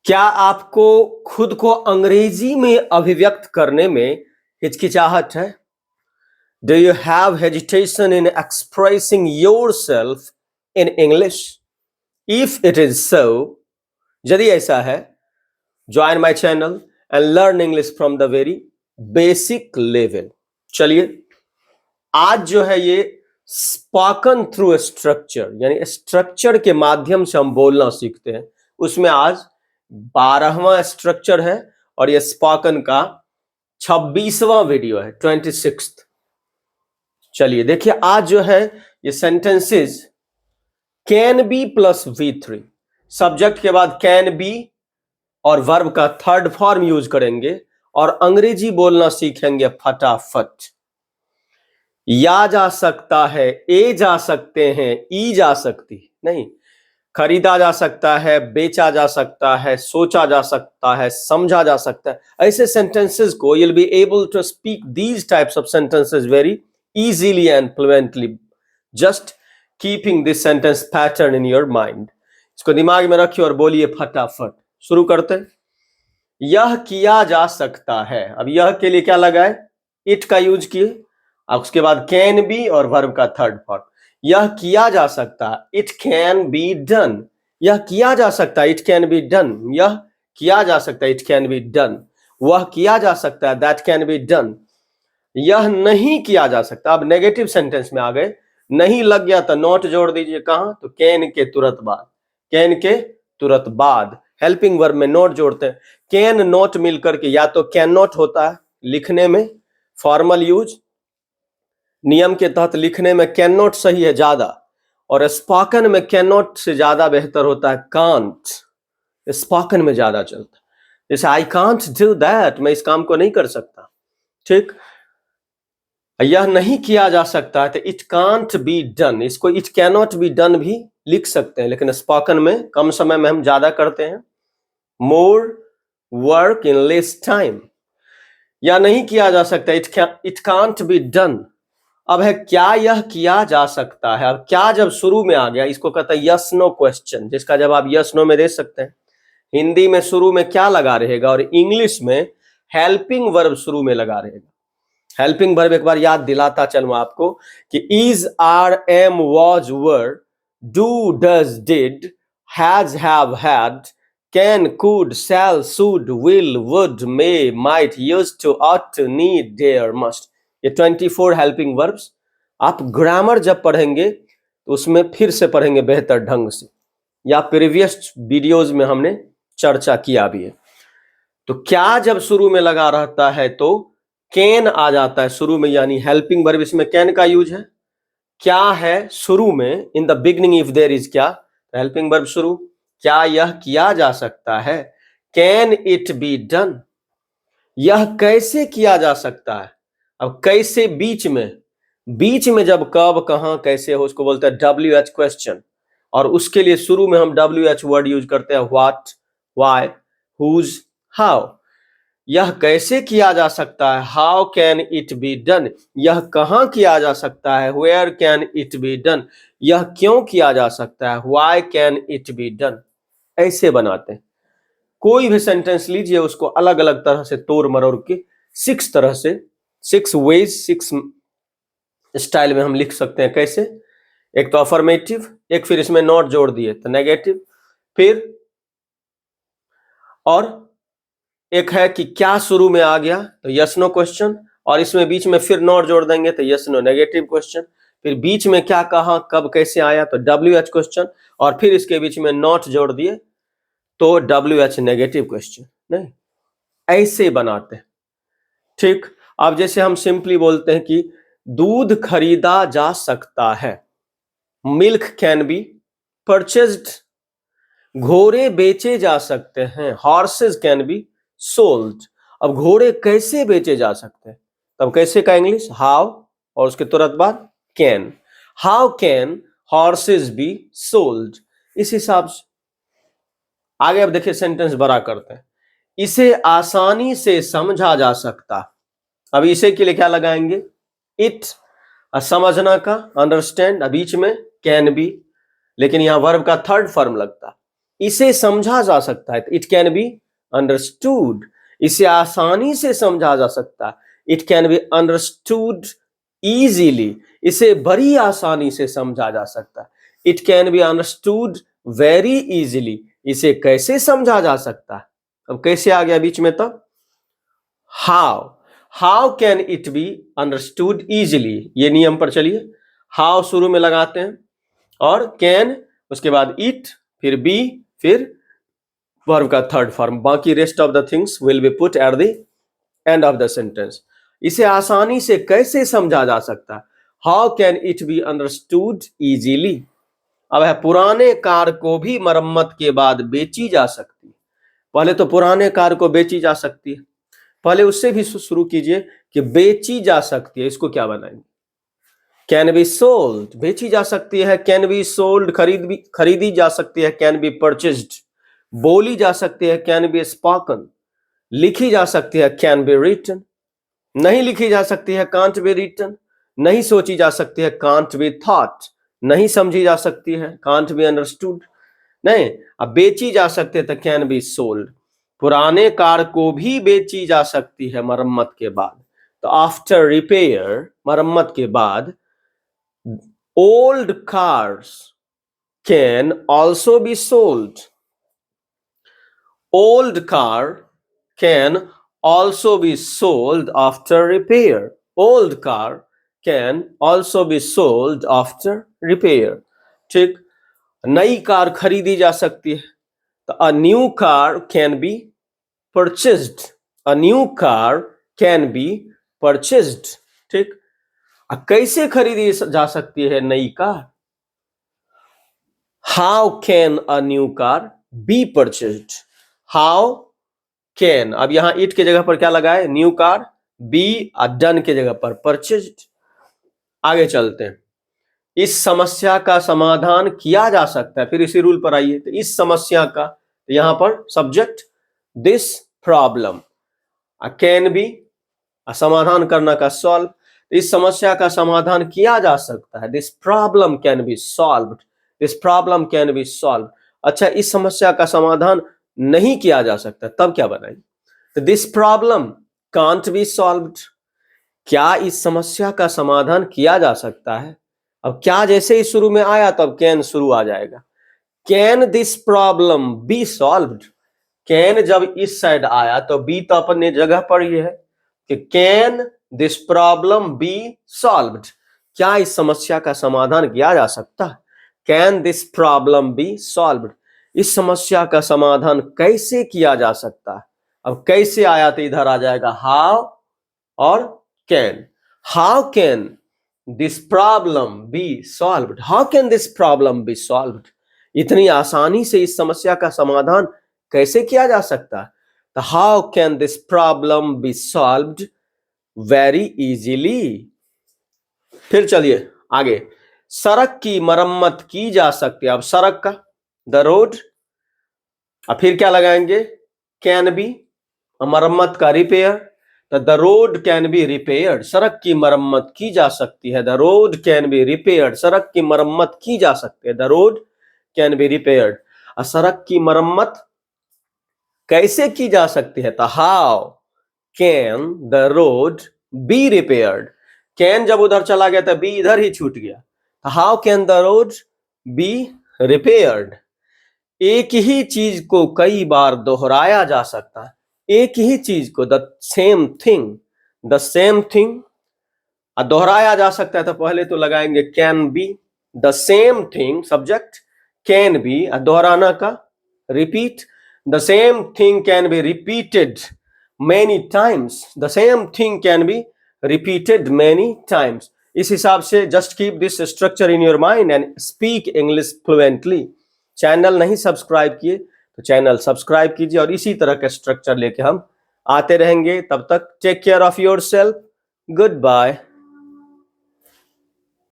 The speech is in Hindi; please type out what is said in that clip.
क्या आपको खुद को अंग्रेजी में अभिव्यक्त करने में हिचकिचाहट है? Do you have hesitation in expressing yourself in English? If it is so, यदि ऐसा है, join my channel and learn English from the very basic level. चलिए, आज जो है ये स्पोकन थ्रू स्ट्रक्चर यानी स्ट्रक्चर के माध्यम से हम बोलना सीखते हैं। उसमें आज 12वां स्ट्रक्चर है और ये स्पोकन का 26वां वीडियो है, 26th। चलिए देखिए, आज जो है ये sentences can be plus V3, subject के बाद कैन बी और वर्ब का थर्ड फॉर्म यूज करेंगे और अंग्रेजी बोलना सीखेंगे फटाफट। या जा सकता है, ए जा सकते हैं, ई जा सकती नहीं, खरीदा जा सकता है, बेचा जा सकता है, सोचा जा सकता है, समझा जा सकता है। ऐसे सेंटेंसेस को you'll be able to speak these types of sentences very easily and fluently, just keeping this sentence pattern in your mind. इसको दिमाग में रखिए और बोलिए फटाफट। शुरू करते हैं। यह किया जा सकता है। अब यह के लिए क्या लगा है? इट का यूज किए, अब उसके बाद कैन बी और वर्ब का थर्ड फॉर्म। यह किया जा सकता है, इट कैन बी डन। यह किया जा सकता है, इट कैन बी डन। यह किया जा सकता है, इट कैन बी डन। वह किया जा सकता है, दैट कैन बी डन। यह नहीं किया जा सकता। अब नेगेटिव सेंटेंस में आ गए, नहीं लग गया तो नॉट जोड़ दीजिए। कहां? तो कैन के तुरंत बाद, कैन के तुरंत बाद हेल्पिंग वर्ब में नॉट जोड़ते हैं। कैन नॉट मिलकर के या तो कैन नॉट होता है लिखने में, फॉर्मल यूज, नियम के तहत लिखने में कैन नॉट सही है ज्यादा, और स्पोकन में कैन नॉट से ज्यादा बेहतर होता है कांट। स्पोकन में ज्यादा चलता है, जैसे आई कांट डू दैट, मैं इस काम को नहीं कर सकता। ठीक, यह नहीं किया जा सकता है तो इट कांट बी डन। इसको it can not be done भी लिख सकते हैं, लेकिन स्पोकन में कम समय में हम ज्यादा करते हैं। More work in less time. या नहीं किया जा सकता, इट कांट बी डन। अब है क्या यह किया जा सकता है। अब क्या जब शुरू में आ गया, इसको कहता है यस नो क्वेश्चन, जिसका जवाब यस नो में दे सकते हैं। हिंदी में शुरू में क्या लगा रहेगा और इंग्लिश में हेल्पिंग वर्ब शुरू में लगा रहेगा। हेल्पिंग वर्ब एक बार याद दिलाता चलूं आपको कि is, are, am, was, were, do, does, did, has, have, had, can, could, shall, should, will, would, may, might, used to, ought to, need, dare, must. ये 24 हेल्पिंग वर्ब्स आप ग्रामर जब पढ़ेंगे तो उसमें फिर से पढ़ेंगे बेहतर ढंग से, या प्रीवियस वीडियोस में हमने चर्चा किया भी है। तो क्या जब शुरू में लगा रहता है तो कैन आ जाता है शुरू में, यानी हेल्पिंग वर्ब। इसमें कैन का यूज है। क्या है शुरू में, in the beginning if there is क्या, हेल्पिंग वर्ब शुरू। क्या यह किया जा सकता है, कैन इट बी डन। यह कैसे किया जा सकता है। अब कैसे बीच में जब कब, कहां, कैसे हो, उसको बोलते हैं WH क्वेश्चन, और उसके लिए शुरू में हम WH वर्ड यूज करते हैं, व्हाट, व्हाई, हुज, हाउ। यह कैसे किया जा सकता है, how can it be done. यह कहां किया जा सकता है, where can it be done. यह क्यों किया जा सकता है, why can it be done. ऐसे बनाते हैं। कोई भी सेंटेंस लीजिए, उसको अलग अलग तरह से तोड़ मरोड़ के 6 तरह से, 6 वेज, 6 स्टाइल में हम लिख सकते हैं। कैसे? एक तो अफर्मेटिव, एक फिर इसमें नॉट जोड़ दिए तो नेगेटिव, फिर और एक है कि क्या शुरू में आ गया तो यस नो क्वेश्चन, और इसमें बीच में फिर नॉट जोड़ देंगे तो यस नो नेगेटिव क्वेश्चन। फिर बीच में क्या कहा, कब, कैसे आया तो WH क्वेश्चन, और फिर इसके बीच में नॉट जोड़ दिए तो WH नेगेटिव क्वेश्चन। नहीं, ऐसे बनाते हैं। ठीक, अब जैसे हम सिंपली बोलते हैं कि दूध खरीदा जा सकता है, मिल्क कैन बी परचेज्ड। घोड़े बेचे जा सकते हैं, हॉर्सेस कैन बी सोल्ड। अब घोड़े कैसे बेचे जा सकते हैं, तब कैसे का इंग्लिश हाउ, और उसके तुरंत बाद can. How can horses be sold. इस हिसाब से आगे अब देखिए सेंटेंस बड़ा करते हैं। इसे आसानी से समझा जा सकता। अब इसे के लिए क्या लगाएंगे, इट, समझना का, अंडरस्टैंड, बीच में कैन बी, लेकिन यहां वर्ब का थर्ड फॉर्म लगता। इसे समझा जा सकता है, इट कैन बी अंडरस्टूड। इसे आसानी से समझा जा सकता है, it can be understood easily. इसे बड़ी आसानी से समझा जा सकता है, it can be understood very easily. इसे कैसे समझा जा सकता है? अब कैसे आ गया बीच में? तब how can it be understood easily, ये नियम पर चलिए। हाउ शुरू में लगाते हैं और कैन उसके बाद इट, फिर बी, फिर वर्ब का थर्ड फॉर्म। बाकी rest of the things will be put at the end of the sentence. इसे आसानी से कैसे समझा जा सकता है? How can it be understood easily. अब है पुराने कार को भी मरम्मत के बाद बेची जा सकती है। पहले तो पुराने कार को बेची जा सकती है, पहले उससे भी शुरू कीजिए कि बेची जा सकती है। इसको क्या बनाएंगे? कैन बी सोल्ड, बेची जा सकती है। कैन बी सोल्ड, खरीदी जा सकती है। कैन बी परचेज्ड, बोली जा सकती है। कैन बी स्पोकन, लिखी जा सकती है। कैन बी रिटन, नहीं लिखी जा सकती है। कांट बी रिटन, नहीं सोची जा सकती है। कांट बी थॉट, नहीं समझी जा सकती है। Can't be understood. नहीं, अब बेची जा सकती है तो कैन बी सोल्ड। पुराने कार को भी बेची जा सकती है मरम्मत के बाद, तो आफ्टर रिपेयर, मरम्मत के बाद। Old cars can also be sold. Old car can also be sold after repair. Old car can also be sold after repair. ठीक, नई कार खरीदी जा सकती है, तो a new car can be purchased. A new car can be purchased. ठीक, कैसे खरीदी जा सकती है नई car? How can a new car be purchased? How can, अब यहां इट के जगह पर क्या लगाए? New car. बी डन के जगह पर परचेज्ड। आगे चलते हैं। इस समस्या का समाधान किया जा सकता है, फिर इसी रूल पर आइए। तो इस समस्या का, यहां पर subject this problem, can be समाधान करना का सॉल्व। इस समस्या का समाधान किया जा सकता है, this problem can be solved. This problem can be solve. अच्छा, इस समस्या का समाधान नहीं किया जा सकता, तब क्या बनाएंगे? तो this problem can't be solved. क्या इस समस्या का समाधान किया जा सकता है? अब क्या जैसे ही शुरू में आया तो अब कैन शुरू आ जाएगा। Can this problem B solved. Can जब इस साइड आया तो बी तो अपने जगह पर ही है कि can this problem B solved. क्या इस समस्या का समाधान किया जा सकता है? Can this problem B solved. इस समस्या का समाधान कैसे किया जा सकता है? अब कैसे आया तो इधर आ जाएगा हाउ और can. How can this problem B solved. How can this problem B solved. इतनी आसानी से इस समस्या का समाधान कैसे किया जा सकता है? तो how can this problem B solved very easily. फिर चलिए आगे। सड़क की मरम्मत की जा सकती है। अब सड़क का, द रोड, अब फिर क्या लगाएंगे? कैन बी, मरम्मत का रिपेयर, तो the road can be repaired. सड़क की मरम्मत की जा सकती है, the road can be repaired. सड़क की मरम्मत की जा सकती है, the road can be repaired. सड़क की मरम्मत कैसे की जा सकती है? तो how can the road B repaired. Can जब उधर चला गया तो बी इधर ही छूट गया। How can the road B repaired. एक ही चीज को कई बार दोहराया जा सकता है। एक ही चीज को, the same thing, the same thing दोहराया जा सकता है। तो पहले तो लगाएंगे can be, the same thing subject, can be दोहराना का repeat. The same thing can be repeated many times. The same thing can be repeated many times. इस हिसाब से just keep this structure in your mind and speak English fluently. Channel नहीं सब्सक्राइब किए तो चैनल सब्सक्राइब कीजिए और इसी तरह का स्ट्रक्चर लेके हम आते रहेंगे। तब तक take care of yourself. Good bye.